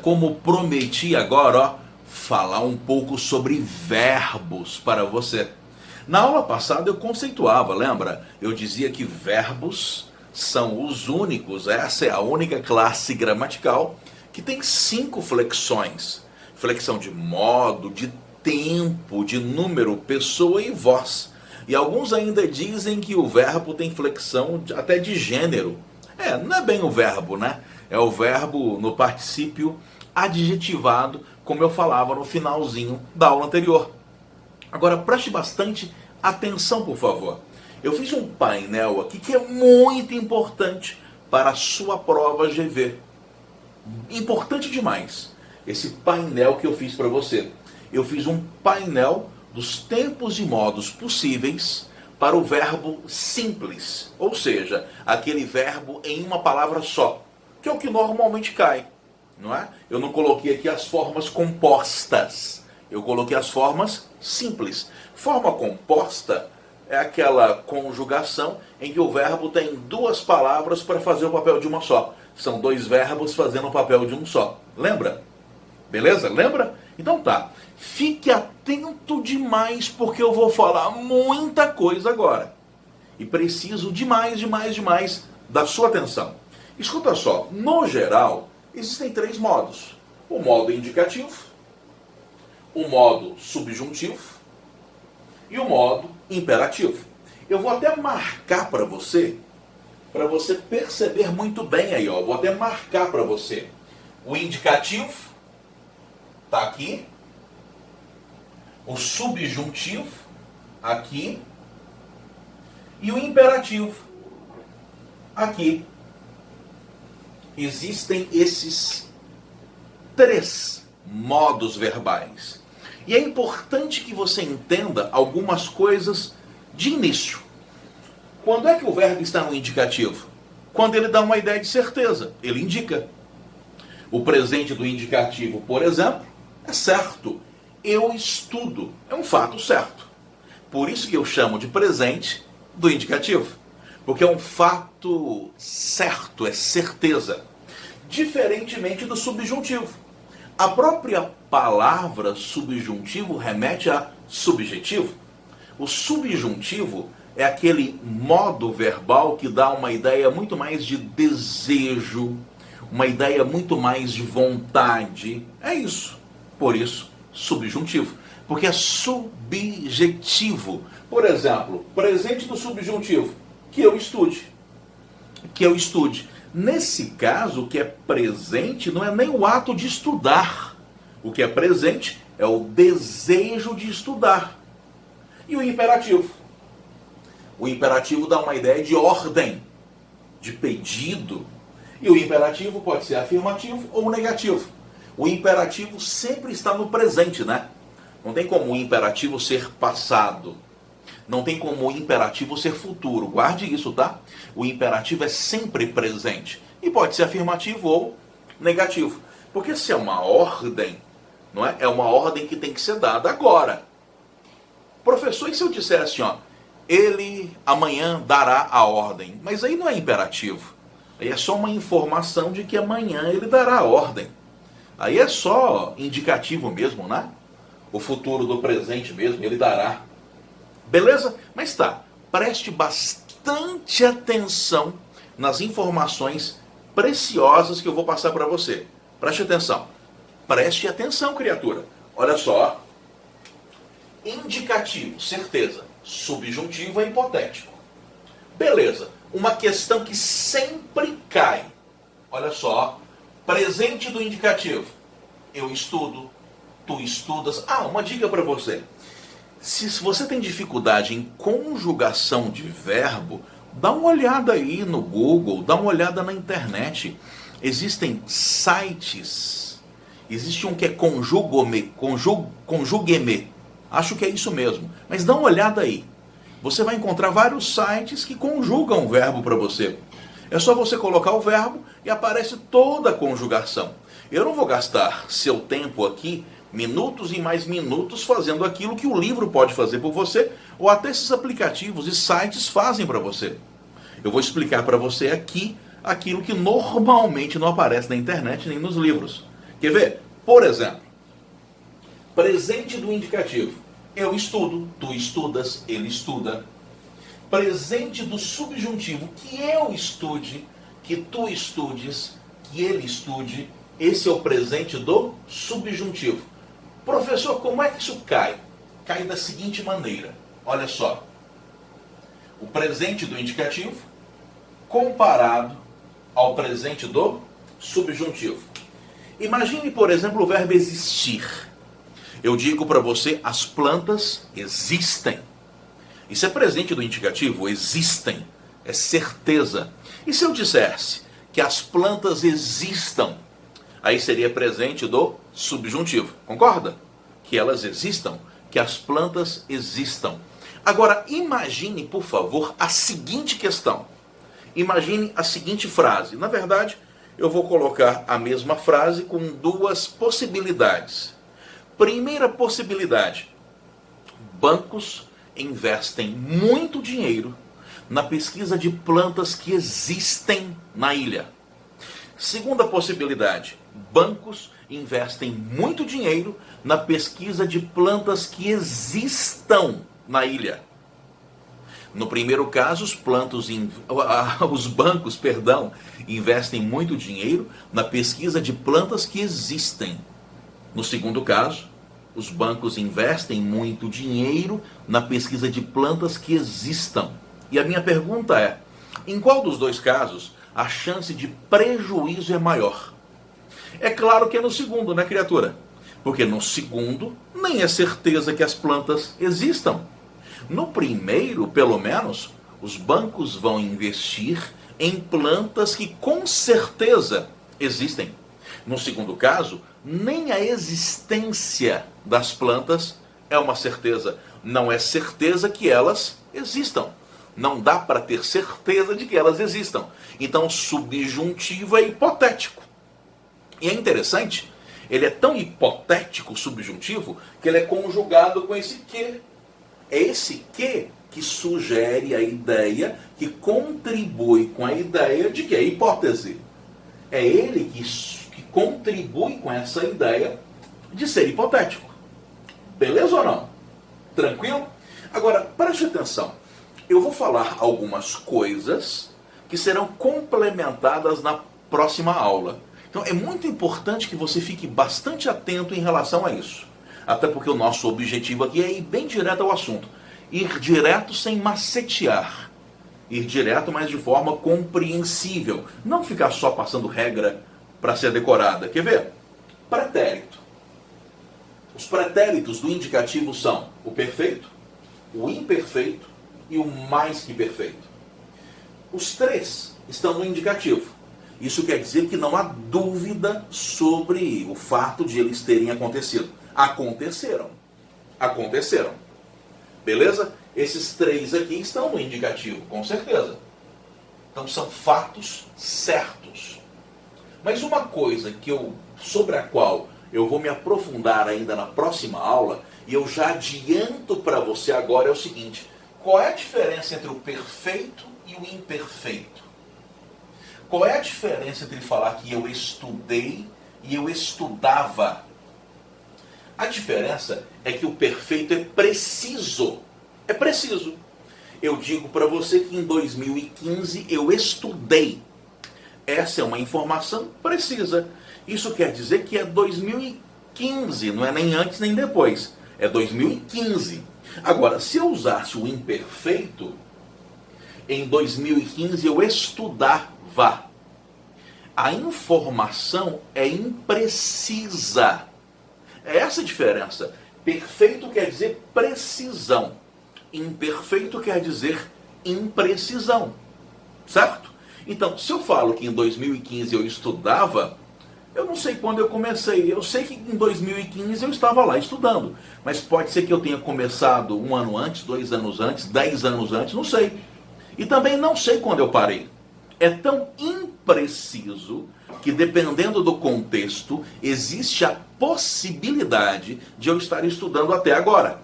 como prometi agora, ó, falar um pouco sobre verbos para você. Na aula passada eu conceituava, lembra? Eu dizia que verbos são os únicos, essa é a única classe gramatical que tem 5 flexões. Flexão de modo, de tempo, de número, pessoa e voz. E alguns ainda dizem que o verbo tem flexão até de gênero. Não é bem o verbo, né? É o verbo no particípio adjetivado, como eu falava no finalzinho da aula anterior. Agora preste bastante atenção, por favor. Eu fiz um painel aqui que é muito importante para a sua prova GV. Importante demais. Esse painel que eu fiz para você. Eu fiz um painel dos tempos e modos possíveis para o verbo simples. Ou seja, aquele verbo em uma palavra só, que é o que normalmente cai, não é? Eu não coloquei aqui as formas compostas. Eu coloquei as formas simples. Forma composta é aquela conjugação em que o verbo tem 2 palavras para fazer o papel de uma só. São 2 verbos fazendo o papel de um só. Lembra? Beleza? Lembra? Então tá. Fique atento demais porque eu vou falar muita coisa agora. E preciso demais da sua atenção. Escuta só. No geral, existem 3 modos. O modo indicativo, o modo subjuntivo e o modo imperativo. Eu vou até marcar para você perceber muito bem aí, ó. Vou até marcar para você. O indicativo está aqui. O subjuntivo aqui. E o imperativo aqui. Existem esses 3 modos verbais. E é importante que você entenda algumas coisas de início. Quando é que o verbo está no indicativo? Quando ele dá uma ideia de certeza, ele indica. O presente do indicativo, por exemplo, é certo. Eu estudo. É um fato certo. Por isso que eu chamo de presente do indicativo. Porque é um fato certo, é certeza. Diferentemente do subjuntivo. A própria palavra subjuntivo remete a subjetivo. O subjuntivo é aquele modo verbal que dá uma ideia muito mais de desejo, uma ideia muito mais de vontade. É isso. Por isso, subjuntivo. Porque é subjetivo. Por exemplo, presente do subjuntivo. Que eu estude. Que eu estude. Nesse caso, o que é presente não é nem o ato de estudar. O que é presente é o desejo de estudar. E o imperativo? O imperativo dá uma ideia de ordem, de pedido. E o imperativo pode ser afirmativo ou negativo. O imperativo sempre está no presente, né? Não tem como o imperativo ser passado. Não tem como o imperativo ser futuro. Guarde isso, tá? O imperativo é sempre presente. E pode ser afirmativo ou negativo. Porque se é uma ordem, não é? É uma ordem que tem que ser dada agora. Professor, e se eu disser assim, ó, ele amanhã dará a ordem? Mas aí não é imperativo. Aí é só uma informação de que amanhã ele dará a ordem. Aí é só indicativo mesmo, né? O futuro do presente mesmo, ele dará. Beleza? Mas tá, preste bastante atenção nas informações preciosas que eu vou passar para você. Preste atenção. Preste atenção, criatura. Olha só. Indicativo, certeza. Subjuntivo é hipotético. Beleza. Uma questão que sempre cai. Olha só. Presente do indicativo. Eu estudo. Tu estudas. Ah, uma dica para você. Se você tem dificuldade em conjugação de verbo, dá uma olhada aí no Google, dá uma olhada na internet. Existem sites, existe um que é Conjugue-me, acho que é isso mesmo, mas dá uma olhada aí. Você vai encontrar vários sites que conjugam o verbo para você. É só você colocar o verbo e aparece toda a conjugação. Eu não vou gastar seu tempo aqui, minutos e mais minutos, fazendo aquilo que o livro pode fazer por você, ou até esses aplicativos e sites fazem para você. Eu vou explicar para você aqui aquilo que normalmente não aparece na internet nem nos livros, Quer ver? Por exemplo, presente do indicativo. Eu estudo, tu estudas, ele estuda. Presente do subjuntivo. Que eu estude, que tu estudes, que ele estude. Esse é o presente do subjuntivo. Professor, como é que isso cai? Cai da seguinte maneira. Olha só. O presente do indicativo comparado ao presente do subjuntivo. Imagine, por exemplo, o verbo existir. Eu digo para você, as plantas existem. Isso é presente do indicativo, existem. É certeza. E se eu dissesse que as plantas existam? Aí seria presente do subjuntivo. Concorda? Que elas existam, que as plantas existam. Agora, imagine, por favor, a seguinte questão. Imagine a seguinte frase. Na verdade, eu vou colocar a mesma frase com duas possibilidades. Primeira possibilidade. Bancos investem muito dinheiro na pesquisa de plantas que existem na ilha. Segunda possibilidade. Bancos investem muito dinheiro na pesquisa de plantas que existam na ilha. No primeiro caso, os bancos investem muito dinheiro na pesquisa de plantas que existem. No segundo caso, os bancos investem muito dinheiro na pesquisa de plantas que existam. E a minha pergunta é, em qual dos dois casos a chance de prejuízo é maior? É claro que é no segundo, né, criatura? Porque no segundo, nem é certeza que as plantas existam. No primeiro, pelo menos, os bancos vão investir em plantas que com certeza existem. No segundo caso, nem a existência das plantas é uma certeza. Não é certeza que elas existam. Não dá para ter certeza de que elas existam. Então, subjuntivo é hipotético. E é interessante, ele é tão hipotético, subjuntivo, que ele é conjugado com esse que. É esse que sugere a ideia, que contribui com a ideia de que é hipótese. É ele que contribui com essa ideia de ser hipotético. Beleza ou não? Tranquilo? Agora, preste atenção. Eu vou falar algumas coisas que serão complementadas na próxima aula. Então é muito importante que você fique bastante atento em relação a isso. Até porque o nosso objetivo aqui é ir bem direto ao assunto. Ir direto sem macetear. Ir direto, mas de forma compreensível. Não ficar só passando regra para ser decorada. Quer ver? Pretérito. Os pretéritos do indicativo são o perfeito, o imperfeito e o mais que perfeito. Os três estão no indicativo. Isso quer dizer que não há dúvida sobre o fato de eles terem acontecido. Aconteceram. Aconteceram. Beleza? Esses três aqui estão no indicativo, com certeza. Então são fatos certos. Mas uma coisa sobre a qual eu vou me aprofundar ainda na próxima aula, e eu já adianto para você agora, é o seguinte: qual é a diferença entre o perfeito e o imperfeito? Qual é a diferença entre falar que eu estudei e eu estudava? A diferença é que o perfeito é preciso. É preciso. Eu digo para você que em 2015 eu estudei. Essa é uma informação precisa. Isso quer dizer que é 2015, não é nem antes nem depois. É 2015. Agora, se eu usasse o imperfeito, em 2015 eu estudava. A informação é imprecisa. É essa a diferença. Perfeito quer dizer precisão. Imperfeito quer dizer imprecisão. Certo? Então, se eu falo que em 2015 eu estudava, eu não sei quando eu comecei. Eu sei que em 2015 eu estava lá estudando. Mas pode ser que eu tenha começado 1 ano antes, 2 anos antes, 10 anos antes, não sei. E também não sei quando eu parei. É tão impreciso que, dependendo do contexto, existe a possibilidade de eu estar estudando até agora.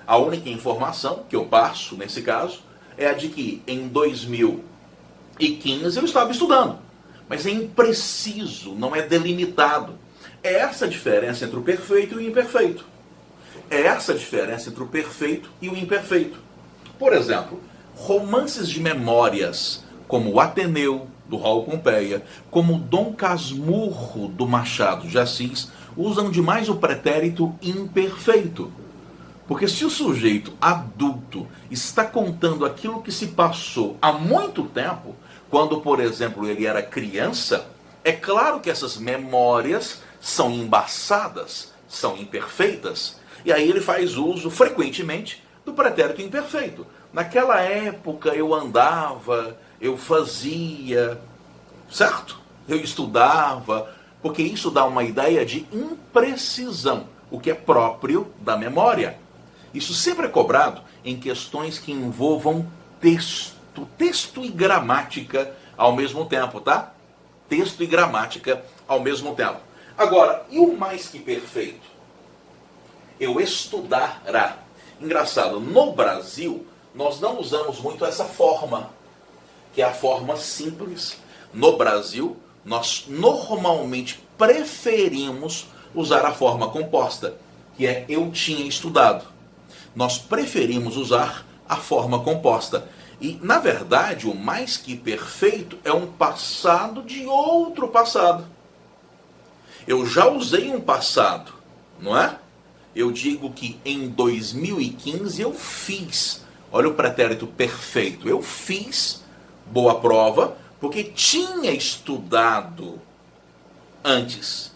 A única informação que eu passo, nesse caso, é a de que em 2015 eu estava estudando. Mas é impreciso, não é delimitado. É essa a diferença entre o perfeito e o imperfeito. É essa a diferença entre o perfeito e o imperfeito. Por exemplo, romances de memórias, como o Ateneu, do Raul Pompeia, como Dom Casmurro, do Machado de Assis, usam demais o pretérito imperfeito. Porque se o sujeito adulto está contando aquilo que se passou há muito tempo, quando, por exemplo, ele era criança, é claro que essas memórias são embaçadas, são imperfeitas, e aí ele faz uso frequentemente do pretérito imperfeito. Naquela época eu andava, eu fazia, certo? Eu estudava, porque isso dá uma ideia de imprecisão, o que é próprio da memória. Isso sempre é cobrado em questões que envolvam texto e gramática ao mesmo tempo, tá? Texto e gramática ao mesmo tempo. Agora, e o mais que perfeito? Eu estudará. Engraçado, no Brasil, nós não usamos muito essa forma, que é a forma simples. No Brasil, nós normalmente preferimos usar a forma composta, que é eu tinha estudado. Nós preferimos usar a forma composta. E, na verdade, o mais que perfeito é um passado de outro passado. Eu já usei um passado, não é? Eu digo que em 2015 eu fiz. Olha o pretérito perfeito. Eu fiz boa prova porque tinha estudado antes.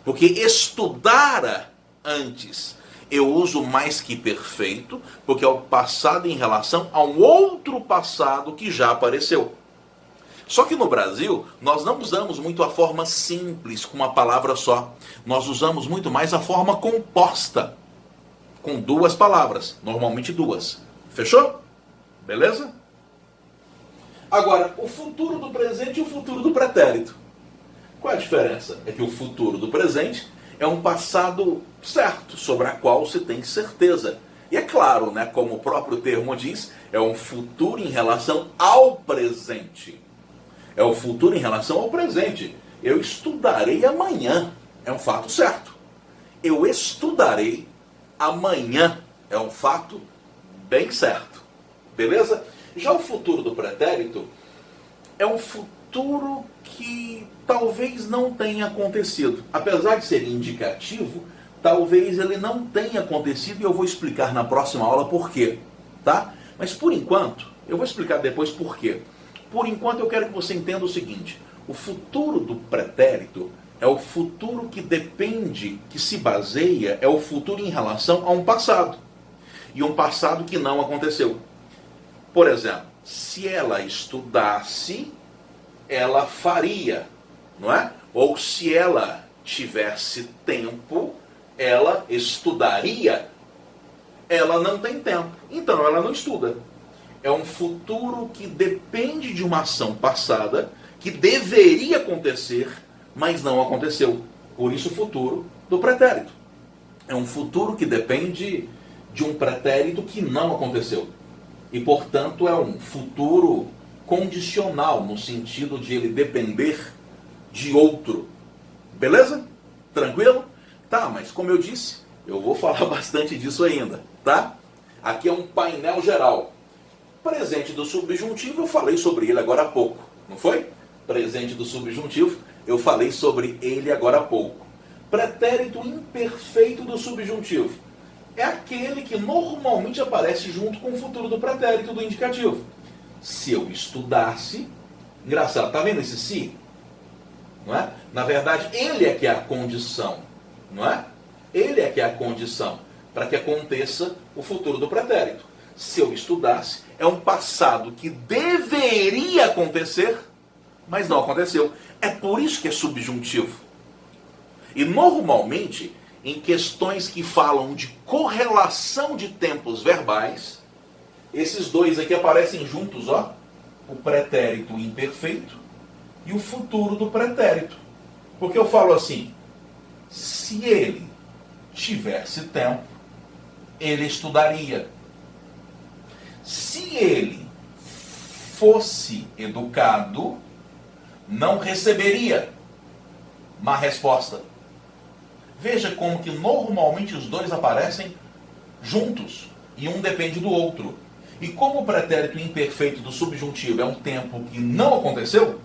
Porque estudara antes. Eu uso mais que perfeito porque é o passado em relação a um outro passado que já apareceu. Só que no Brasil, nós não usamos muito a forma simples, com uma palavra só. Nós usamos muito mais a forma composta, com duas palavras, normalmente duas. Fechou? Beleza? Agora, o futuro do presente e o futuro do pretérito. Qual é a diferença? É que o futuro do presente é um passado certo, sobre a qual se tem certeza. E é claro, né, como o próprio termo diz, é um futuro em relação ao presente. É o futuro em relação ao presente. Eu estudarei amanhã. É um fato certo. Eu estudarei amanhã. É um fato bem certo. Beleza? Já o futuro do pretérito é um futuro que talvez não tenha acontecido. Apesar de ser indicativo, talvez ele não tenha acontecido e eu vou explicar na próxima aula por quê. Tá? Mas por enquanto, eu vou explicar depois por quê. Por enquanto eu quero que você entenda o seguinte: o futuro do pretérito é o futuro que depende, que se baseia, é o futuro em relação a um passado. E um passado que não aconteceu. Por exemplo, se ela estudasse, ela faria, não é? Ou se ela tivesse tempo, ela estudaria. Ela não tem tempo, então ela não estuda. É um futuro que depende de uma ação passada, que deveria acontecer, mas não aconteceu. Por isso o futuro do pretérito. É um futuro que depende de um pretérito que não aconteceu. E, portanto, é um futuro condicional, no sentido de ele depender de outro. Beleza? Tranquilo? Tá, mas como eu disse, eu vou falar bastante disso ainda, tá? Aqui é um painel geral. Presente do subjuntivo, eu falei sobre ele agora há pouco, não foi? Presente do subjuntivo, eu falei sobre ele agora há pouco. Pretérito imperfeito do subjuntivo é aquele que normalmente aparece junto com o futuro do pretérito do indicativo. Se eu estudasse, engraçado, tá vendo esse se? Não é? Na verdade, ele é que é a condição, não é? Ele é que é a condição para que aconteça o futuro do pretérito. Se eu estudasse, é um passado que deveria acontecer, mas não aconteceu. É por isso que é subjuntivo. E normalmente, em questões que falam de correlação de tempos verbais, esses dois aqui aparecem juntos, ó. O pretérito imperfeito e o futuro do pretérito. Porque eu falo assim: se ele tivesse tempo, ele estudaria. Se ele fosse educado, não receberia má resposta. Veja como que normalmente os dois aparecem juntos e um depende do outro. E como o pretérito imperfeito do subjuntivo é um tempo que não aconteceu,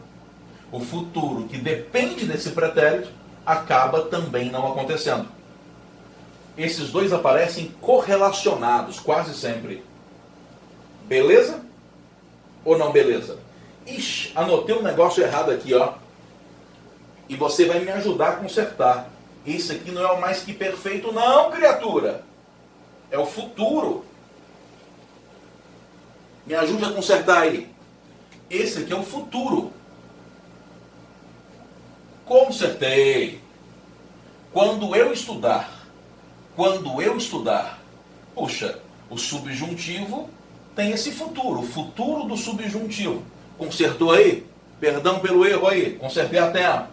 o futuro que depende desse pretérito acaba também não acontecendo. Esses dois aparecem correlacionados quase sempre. Beleza? Ou não beleza? Ixi, anotei um negócio errado aqui, ó. E você vai me ajudar a consertar. Isso aqui não é o mais que perfeito, não, criatura. É o futuro. Me ajude a consertar aí. Esse aqui é o futuro. Consertei. Quando eu estudar, puxa, o subjuntivo tem esse futuro, o futuro do subjuntivo. Consertou aí? Perdão pelo erro aí, consertei a tempo.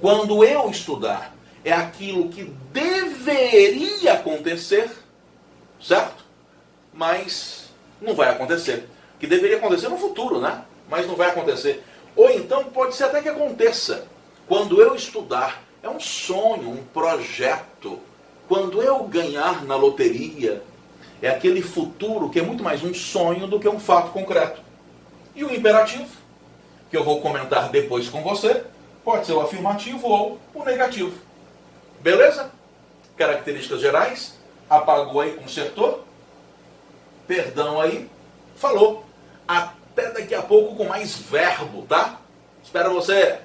Quando eu estudar, é aquilo que deveria acontecer, certo? Mas não vai acontecer. Que deveria acontecer no futuro, né? Mas não vai acontecer. Ou então pode ser até que aconteça. Quando eu estudar, é um sonho, um projeto. Quando eu ganhar na loteria, é aquele futuro que é muito mais um sonho do que um fato concreto. E o imperativo, que eu vou comentar depois com você, pode ser o afirmativo ou o negativo. Beleza? Características gerais. Apagou aí, consertou. Perdão aí. Falou. Até daqui a pouco com mais verbo, tá? Espero você.